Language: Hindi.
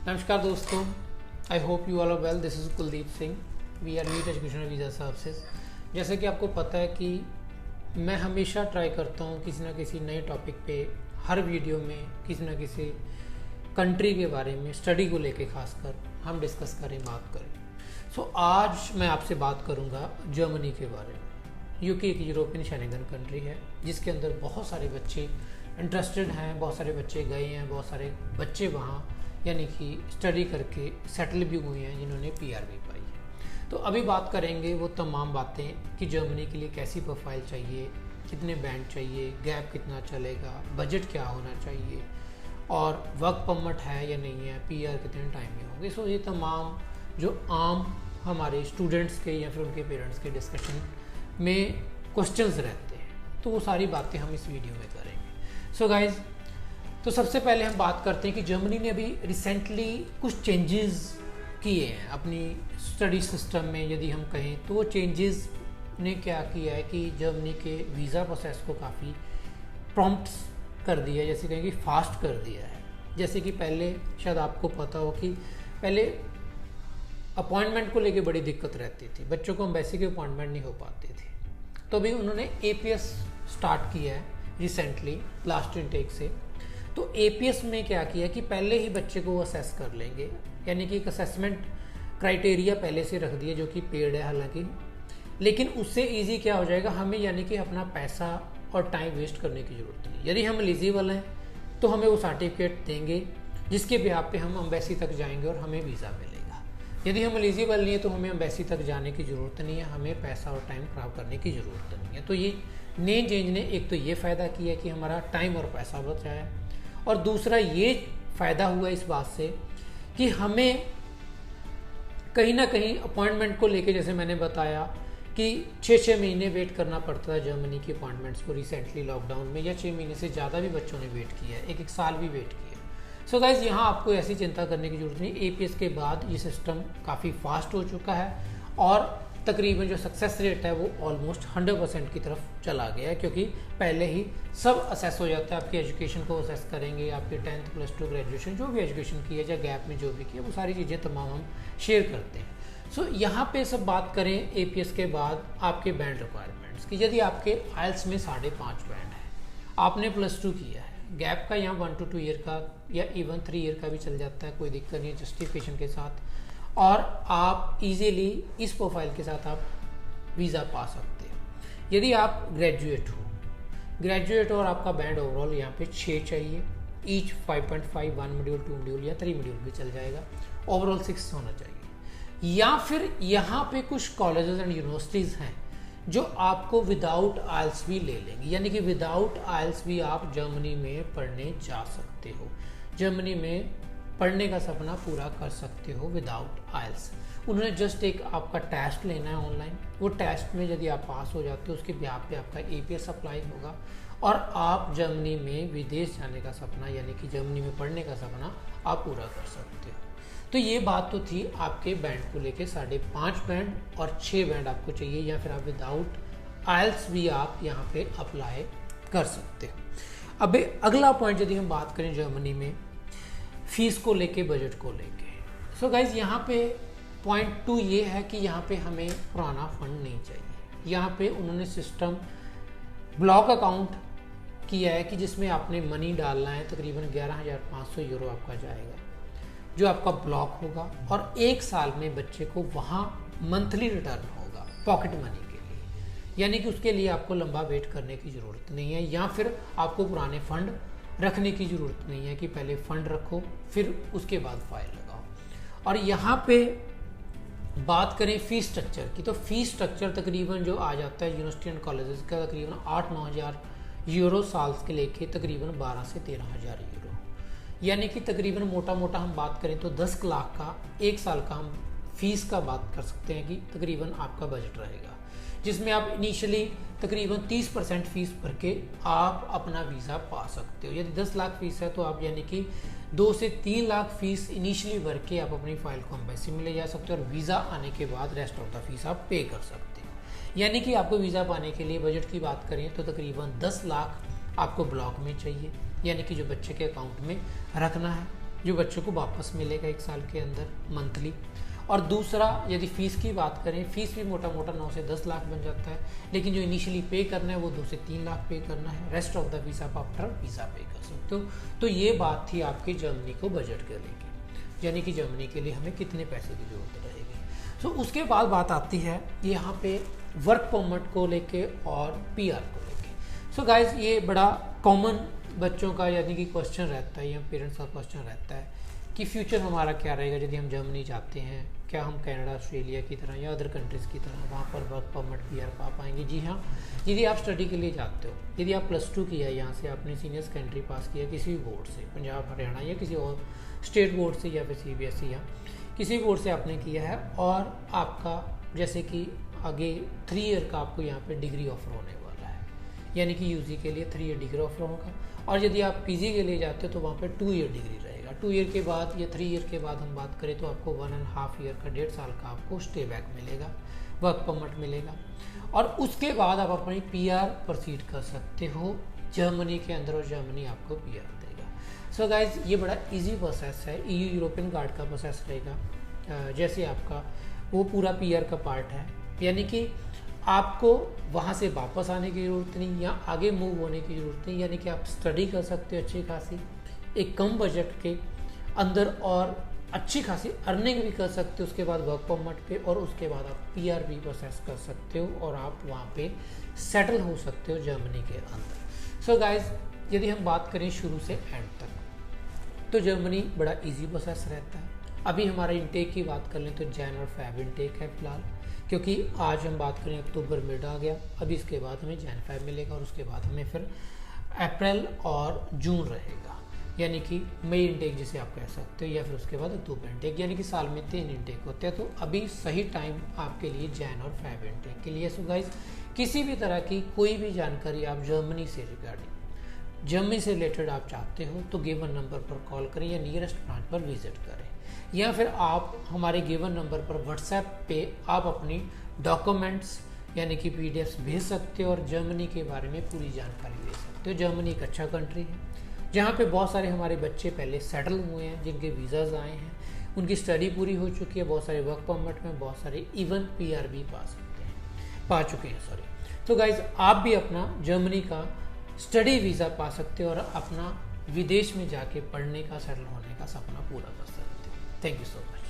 नमस्कार दोस्तों, I hope you all are well. This is Kuldeep Singh, we are neat educational visa services. जैसे कि आपको पता है कि मैं हमेशा ट्राई करता हूँ किसी ना किसी नए टॉपिक पे हर वीडियो में किसी ना किसी कंट्री के बारे में, स्टडी को लेके खासकर हम डिस्कस करें, बात करें। सो आज मैं आपसे बात करूँगा जर्मनी के बारे में। यूके एक यूरोपियन शेंगन कंट्री है जिसके अंदर बहुत सारे बच्चे इंटरेस्टेड हैं, बहुत सारे बच्चे गए हैं, बहुत सारे बच्चे वहाँ यानी कि स्टडी करके सेटल भी हुए हैं जिन्होंने पीआर भी पाई है। तो अभी बात करेंगे वो तमाम बातें कि जर्मनी के लिए कैसी प्रोफाइल चाहिए, कितने बैंड चाहिए, गैप कितना चलेगा, बजट क्या होना चाहिए और वर्क परमिट है या नहीं है, पीआर कितने टाइम में होंगे। सो ये तमाम जो आम हमारे स्टूडेंट्स के या फिर उनके पेरेंट्स के डिस्कशन में क्वेश्चंस रहते हैं, तो वो सारी बातें हम इस वीडियो में करेंगे। सो गाइज, तो सबसे पहले हम बात करते हैं कि जर्मनी ने अभी रिसेंटली कुछ चेंजेस किए हैं अपनी स्टडी सिस्टम में। यदि हम कहें तो वो चेंजेस ने क्या किया है कि जर्मनी के वीज़ा प्रोसेस को काफ़ी प्रॉम्प्ट कर दिया है, जैसे कहें कि फास्ट कर दिया है। जैसे कि पहले शायद आपको पता हो कि पहले अपॉइंटमेंट को लेके बड़ी दिक्कत रहती थी, बच्चों को एम्बेसी के अपॉइंटमेंट नहीं हो पाती थी। तो अभी उन्होंने एपीएस स्टार्ट किया है रिसेंटली लास्ट इनटेक से। तो एपीएस में क्या किया कि पहले ही बच्चे को असेस कर लेंगे, यानी कि एक असेसमेंट क्राइटेरिया पहले से रख दिया जो कि पेड है हालांकि, लेकिन उससे इजी क्या हो जाएगा, हमें यानी कि अपना पैसा और टाइम वेस्ट करने की ज़रूरत नहीं। यदि हम एलिजिबल हैं तो हमें वो सर्टिफिकेट देंगे जिसके बिहाफ पे हम एम्बेसी तक जाएंगे और हमें वीज़ा मिलेगा। यदि हम एलिजिबल नहीं है तो हमें एम्बेसी तक जाने की ज़रूरत नहीं है, हमें पैसा और टाइम खराब करने की ज़रूरत नहीं है। तो ये नए चेंज ने एक तो ये फ़ायदा किया कि हमारा टाइम और पैसा बचा है, और दूसरा ये फ़ायदा हुआ इस बात से कि हमें कहीं ना कहीं अपॉइंटमेंट को लेके, जैसे मैंने बताया कि 6-6 महीने वेट करना पड़ता था जर्मनी की अपॉइंटमेंट्स को रिसेंटली लॉकडाउन में, या 6 महीने से ज़्यादा भी बच्चों ने वेट किया है, एक साल भी वेट किया। सो गाइज, यहाँ आपको ऐसी चिंता करने की ज़रूरत नहीं। एपीएस के बाद ये सिस्टम काफ़ी फास्ट हो चुका है और तकरीबन जो सक्सेस रेट है वो ऑलमोस्ट 100% की तरफ चला गया है, क्योंकि पहले ही सब असेस हो जाता है। आपकी एजुकेशन को असेस करेंगे, आपके 10th +2 ग्रेजुएशन जो भी एजुकेशन की है या गैप में जो भी किया, वो सारी चीज़ें तमाम हम शेयर करते हैं। सो यहाँ पे सब बात करें एपीएस के बाद आपके बैंड रिक्वायरमेंट्स की। यदि आपके आइल्स में 5.5 बैंड है, आपने +2 किया है, गैप का यहाँ 1 to 2 ईयर का या इवन 3 ईयर का भी चल जाता है, कोई दिक्कत नहीं है जस्टिफिकेशन के साथ, और आप इजीली इस प्रोफाइल के साथ आप वीज़ा पा सकते हो। यदि आप ग्रेजुएट और आपका बैंड ओवरऑल यहाँ पे 6 चाहिए, ईच 5.5, 1 मॉड्यूल, 2 मॉड्यूल या 3 मॉड्यूल भी चल जाएगा, ओवरऑल 6 होना चाहिए। या फिर यहाँ पे कुछ कॉलेजेस एंड यूनिवर्सिटीज़ हैं जो आपको विदाउट आइल्स भी ले लेंगे, यानी कि विदाउट आइल्स भी आप जर्मनी में पढ़ने जा सकते हो, जर्मनी में पढ़ने का सपना पूरा कर सकते हो विदाउट आइल्स। उन्होंने जस्ट एक आपका टेस्ट लेना है ऑनलाइन, वो टेस्ट में यदि आप पास हो जाते हो उसके बिहाफ पे आपका एपीएस अप्लाई होगा और आप जर्मनी में विदेश जाने का सपना यानी कि जर्मनी में पढ़ने का सपना आप पूरा कर सकते हो। तो ये बात तो थी आपके बैंड को लेके, 5.5 बैंड और 6 बैंड आपको चाहिए, या फिर आप विदाउट आइल्स भी आप यहाँ पे अप्लाई कर सकते हो। अब अगला पॉइंट यदि हम बात करें जर्मनी में फीस को लेके, बजट को लेके। सो गाइज, यहाँ पे पॉइंट 2 ये है कि यहाँ पे हमें पुराना फंड नहीं चाहिए। यहाँ पे उन्होंने सिस्टम ब्लॉक अकाउंट किया है कि जिसमें आपने मनी डालना है, तकरीबन 11,500 यूरो आपका जाएगा जो आपका ब्लॉक होगा, और 1 साल में बच्चे को वहाँ मंथली रिटर्न होगा पॉकेट मनी के लिए, यानी कि उसके लिए आपको लंबा वेट करने की ज़रूरत नहीं है, या फिर आपको पुराने फंड रखने की ज़रूरत नहीं है कि पहले फंड रखो फिर उसके बाद फाइल लगाओ। और यहाँ पे बात करें फ़ीस स्ट्रक्चर की, तो फ़ीस स्ट्रक्चर तकरीबन जो आ जाता है यूनिवर्सिटी एंड कॉलेजेस का, तकरीबन 8-9 हज़ार यूरो साल के लेके तकरीबन 12 से 13 हज़ार यूरो, यानी कि तकरीबन मोटा मोटा हम बात करें तो 10 लाख का 1 साल का हम फीस का बात कर सकते हैं कि तकरीबन आपका बजट रहेगा, जिसमें आप इनिशियली तकरीबन 30% फीस भर के आप अपना वीज़ा पा सकते हो। यदि 10 लाख फीस है तो आप यानी कि 2 से 3 लाख फीस इनिशियली भर के आप अपनी फाइल को एम्बेसी में ले जा सकते हो, और वीज़ा आने के बाद रेस्ट ऑफ द फीस आप पे कर सकते हो। यानी कि आपको वीज़ा पाने के लिए बजट की बात करें तो तकरीबन 10 लाख आपको ब्लॉक में चाहिए, यानी कि जो बच्चे के अकाउंट में रखना है, जो बच्चों को वापस मिलेगा 1 साल के अंदर मंथली। और दूसरा, यदि फ़ीस की बात करें, फ़ीस भी मोटा मोटा 9 से 10 लाख बन जाता है, लेकिन जो इनिशियली पे करना है वो 2 से 3 लाख पे करना है। रेस्ट ऑफ द फीस आप आफ्टर वीज़ा पे कर सकते हो। तो ये बात थी आपकी जर्मनी को बजट के लेके, यानी कि जर्मनी के लिए हमें कितने पैसे की जरूरत रहेगी। सो उसके बाद बात आती है यहाँ पे वर्क परमिट को लेके और PR को लेके। सो गाइज, ये बड़ा कॉमन बच्चों का यानी कि क्वेश्चन रहता है या पेरेंट्स का क्वेश्चन रहता है कि फ्यूचर हमारा क्या रहेगा यदि हम जर्मनी जाते हैं। क्या हम कनाडा, ऑस्ट्रेलिया की तरह या अदर कंट्रीज़ की तरह वहाँ पर वर्क परमिट PR पा पाएंगे? जी हाँ, यदि आप स्टडी के लिए जाते हो, यदि आप +2 किया है यहाँ से, आपने सीनियर सेकेंडरी पास किया किसी भी बोर्ड से, पंजाब, हरियाणा या किसी और स्टेट बोर्ड से या फिर CBSE या किसी बोर्ड से आपने किया है, और आपका जैसे कि आगे 3 ईयर का आपको यहाँ पर डिग्री ऑफर होने वाला है, यानी कि UG के लिए 3 ईयर डिग्री ऑफर होगा। और यदि आप PG के लिए जाते हो तो वहाँ पर 2 ईयर डिग्री रहेगा। 2 ईयर के बाद या 3 ईयर के बाद हम बात करें तो आपको 1.5 ईयर का, 1.5 साल का आपको स्टे बैक मिलेगा, वर्क परमिट मिलेगा। और उसके बाद आप अपनी PR प्रोसीड कर सकते हो जर्मनी के अंदर, और जर्मनी आपको PR देगा। सो गाइज, ये बड़ा इजी प्रोसेस है। EU यूरोपियन गार्ड का प्रोसेस रहेगा, जैसे आपका वो पूरा PR का पार्ट है, यानी कि आपको वहाँ से वापस आने की ज़रूरत नहीं या आगे मूव होने की ज़रूरत नहीं, यानी कि आप स्टडी कर सकते हो अच्छी खासी एक कम बजट के अंदर, और अच्छी खासी अर्निंग भी कर सकते हो उसके बाद वर्क परमिट पे, और उसके बाद आप PR भी प्रोसेस कर सकते हो और आप वहाँ पे सेटल हो सकते हो जर्मनी के अंदर। सो गाइज, यदि हम बात करें शुरू से एंड तक, तो जर्मनी बड़ा इजी प्रोसेस रहता है। अभी हमारा इंटेक की बात कर लें तो जैन और फेब इंटेक है फिलहाल, क्योंकि आज हम बात करें अक्टूबर मिड आ गया, अभी इसके बाद हमें जैन फेब मिलेगा, और उसके बाद हमें फिर अप्रैल और जून रहेगा, यानी कि मई इंटेक जिसे आप कह सकते हो, या फिर उसके बाद अक्टूबर इंटेक, यानी कि साल में 3 इंटेक होते हैं। तो अभी सही टाइम आपके लिए जैन और फेब इंटेक के लिए। सो गाइज, किसी भी तरह की कोई भी जानकारी आप जर्मनी से रिलेटेड आप चाहते हो तो गिवन नंबर पर कॉल करें या नियरेस्ट ब्रांच पर विजिट करें, या फिर आप हमारे गिवन नंबर पर व्हाट्सएप पे आप अपनी डॉक्यूमेंट्स यानी कि PDFs भेज सकते हो और जर्मनी के बारे में पूरी जानकारी ले सकते हो। जर्मनी एक अच्छा कंट्री है जहाँ पे बहुत सारे हमारे बच्चे पहले सेटल हुए हैं, जिनके वीज़ाज़ आए हैं, उनकी स्टडी पूरी हो चुकी है, बहुत सारे वर्क परमिट में, बहुत सारे इवन PR भी पा चुके हैं। तो गाइज, आप भी अपना जर्मनी का स्टडी वीज़ा पा सकते हो और अपना विदेश में जाके पढ़ने का, सेटल होने का सपना पूरा कर सकते हो। Thank you so much.